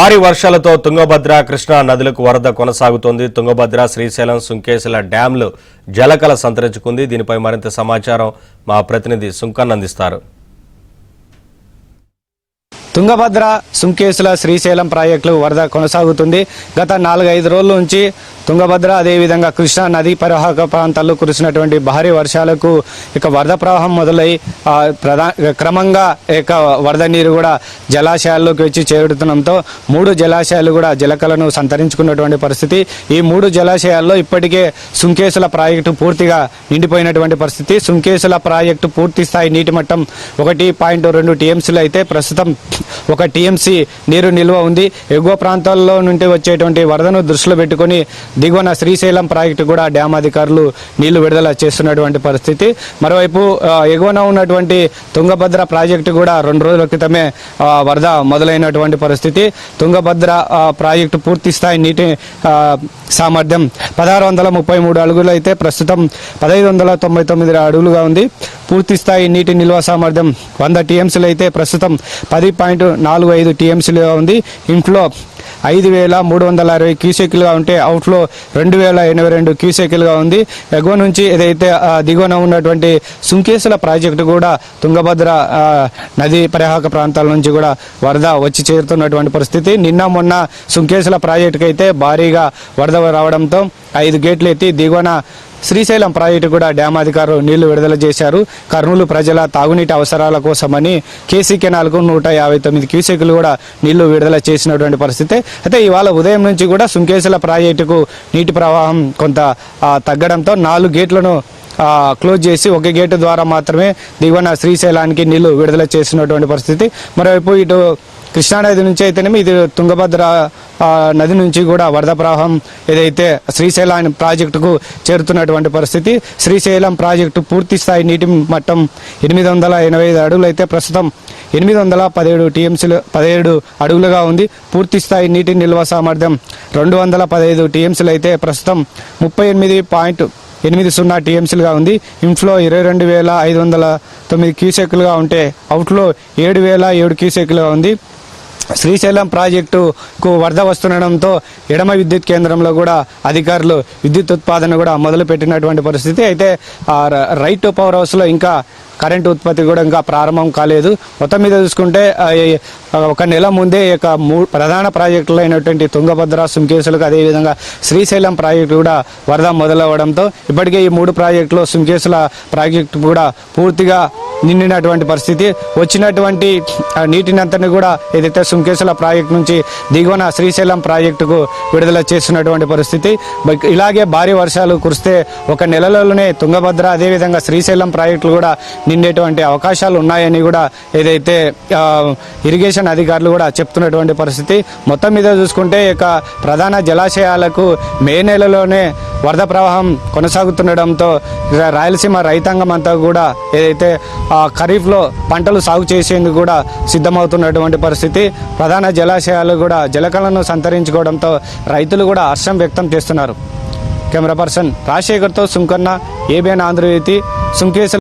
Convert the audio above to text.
భారీ వర్షాలతో తుంగభద్ర కృష్ణా నదులకు వరద కొనసాగుతోంది. తుంగభద్ర, శ్రీశైలం, సుంకేశల డ్యాంలు జలకళ సంతరించుకుంది. దీనిపై మరింత సమాచారం మా ప్రతినిధి సుంకన్ అందిస్తారు. తుంగభద్ర, సుంకేశల, శ్రీశైలం ప్రాజెక్టులు వరద కొనసాగుతుంది. గత 4-5 రోజుల నుంచి తుంగభద్ర అదేవిధంగా కృష్ణా నదీ పరివాహక ప్రాంతాల్లో కురిసినటువంటి భారీ వర్షాలకు ఇక వరద ప్రవాహం మొదలై క్రమంగా ఇక వరద నీరు కూడా జలాశయాల్లోకి వచ్చి చేరుతుండటంతో 3 జలాశయాలు కూడా జలకళను సంతరించుకున్నటువంటి పరిస్థితి. ఈ 3 జలాశయాల్లో ఇప్పటికే సుంకేశల ప్రాజెక్టు పూర్తిగా నిండిపోయినటువంటి పరిస్థితి. సుంకేశల ప్రాజెక్టు పూర్తి స్థాయి నీటి మట్టం 1.2 టీఎంసీలు అయితే ప్రస్తుతం 1 టీఎంసీ నీరు నిల్వ ఉంది. ఎగువ ప్రాంతాల్లో నుండి వచ్చేటువంటి వరదను దృష్టిలో పెట్టుకుని దిగువన శ్రీశైలం ప్రాజెక్టు కూడా డ్యామ్ అధికారులు నీళ్లు విడుదల చేస్తున్నటువంటి పరిస్థితి. మరోవైపు ఎగువన ఉన్నటువంటి తుంగభద్ర ప్రాజెక్టు కూడా 2 రోజుల క్రితమే వరద మొదలైనటువంటి పరిస్థితి. తుంగభద్ర ప్రాజెక్టు పూర్తి స్థాయి నీటి సామర్థ్యం 1633 అడుగులు అయితే ప్రస్తుతం 1599 అడుగులుగా ఉంది. పూర్తి స్థాయి నీటి నిల్వ సామర్థ్యం 100 టీఎంసీలు అయితే ప్రస్తుతం 10.45 టీఎంసీలుగా ఉంది. ఇన్ఫ్లో 5360 క్యూసెక్లుగా ఉంటే అవుట్లో 2082 క్యూసెక్లుగా ఉంది. ఎగువ నుంచి ఏదైతే దిగువన ఉన్నటువంటి సుంకేశల ప్రాజెక్టు కూడా తుంగభద్ర నదీ పరివాహక ప్రాంతాల నుంచి కూడా వరద వచ్చి చేరుతున్నటువంటి పరిస్థితి. నిన్న మొన్న సుంకేశల ప్రాజెక్టుకి అయితే భారీగా వరద రావడంతో 5 గేట్లు ఎత్తి దిగువన శ్రీశైలం ప్రాజెక్టు కూడా డ్యామ్ అధికారులు నీళ్లు విడుదల చేశారు. కర్నూలు ప్రజల తాగునీటి అవసరాల కోసమని కేసీ కెనాల్కు 159 క్యూసెక్లు కూడా నీళ్లు విడుదల చేసినటువంటి పరిస్థితి. అయితే ఇవాళ ఉదయం నుంచి కూడా సుంకేశల ప్రాజెక్టుకు నీటి ప్రవాహం కొంత తగ్గడంతో 4 గేట్లను క్లోజ్ చేసి 1 గేటు ద్వారా మాత్రమే దిగువన శ్రీశైలానికి నీళ్లు విడుదల చేసినటువంటి పరిస్థితి. మరోవైపు ఇటు కృష్ణానది నుంచి అయితేనేమి ఇది తుంగభద్ర నది నుంచి కూడా వరద ప్రవాహం ఏదైతే శ్రీశైలం ప్రాజెక్టుకు చేరుతున్నటువంటి పరిస్థితి. శ్రీశైలం ప్రాజెక్టు పూర్తి స్థాయి నీటి మట్టం 885 అడుగులు అయితే ప్రస్తుతం 817 టీఎంసీలు 17 అడుగులుగా ఉంది. పూర్తి స్థాయి నీటి నిల్వ సామర్థ్యం 215 టీఎంసీలు అయితే ప్రస్తుతం 38.80 టీఎంసీలుగా ఉంది. ఇన్ఫ్లో 22,509 క్యూసెక్లుగా ఉంటే అవుట్లో 7,007 క్యూసెక్లుగా ఉంది. శ్రీశైలం ప్రాజెక్టుకు వరద వస్తుండడంతో ఎడమ విద్యుత్ కేంద్రంలో కూడా అధికారులు విద్యుత్ ఉత్పాదన కూడా మొదలుపెట్టినటువంటి పరిస్థితి. అయితే రైట్ టు పవర్ హౌస్లో ఇంకా కరెంటు ఉత్పత్తి కూడా ఇంకా ప్రారంభం కాలేదు. మొత్తం మీద చూసుకుంటే 1 నెల ముందే ఇక 3 ప్రధాన ప్రాజెక్టులు అయినటువంటి తుంగభద్ర, సుంకేశలకు అదేవిధంగా శ్రీశైలం ప్రాజెక్టు కూడా వరద మొదలవడంతో ఇప్పటికే ఈ 3 ప్రాజెక్టులు సుంకేశల ప్రాజెక్టు కూడా పూర్తిగా నిండినటువంటి పరిస్థితి. వచ్చినటువంటి నీటిని అంతని కూడా ఏదైతే సుంకేశల ప్రాజెక్టు నుంచి దిగువన శ్రీశైలం ప్రాజెక్టుకు విడుదల చేస్తున్నటువంటి పరిస్థితి. ఇలాగే భారీ వర్షాలు కురిస్తే 1 నెలలోనే తుంగభద్ర అదేవిధంగా శ్రీశైలం ప్రాజెక్టులు కూడా నిండేటువంటి అవకాశాలు ఉన్నాయని కూడా ఏదైతే ఇరిగేషన్ అధికారులు కూడా చెప్తున్నటువంటి పరిస్థితి. మొత్తం మీద చూసుకుంటే ఇక ప్రధాన జలాశయాలకు మే నెలలోనే వరద ప్రవాహం కొనసాగుతుండడంతో రాయలసీమ రైతాంగం అంతా కూడా ఏదైతే ఖరీఫ్లో పంటలు సాగు చేసేందుకు కూడా సిద్ధమవుతున్నటువంటి పరిస్థితి. ప్రధాన జలాశయాలు కూడా జలకళను సంతరించుకోవడంతో రైతులు కూడా హర్షం వ్యక్తం చేస్తున్నారు. Camera person రాజశేఖర్తో Sunkanna, ABN Andhra Jyothi, Sunkesula.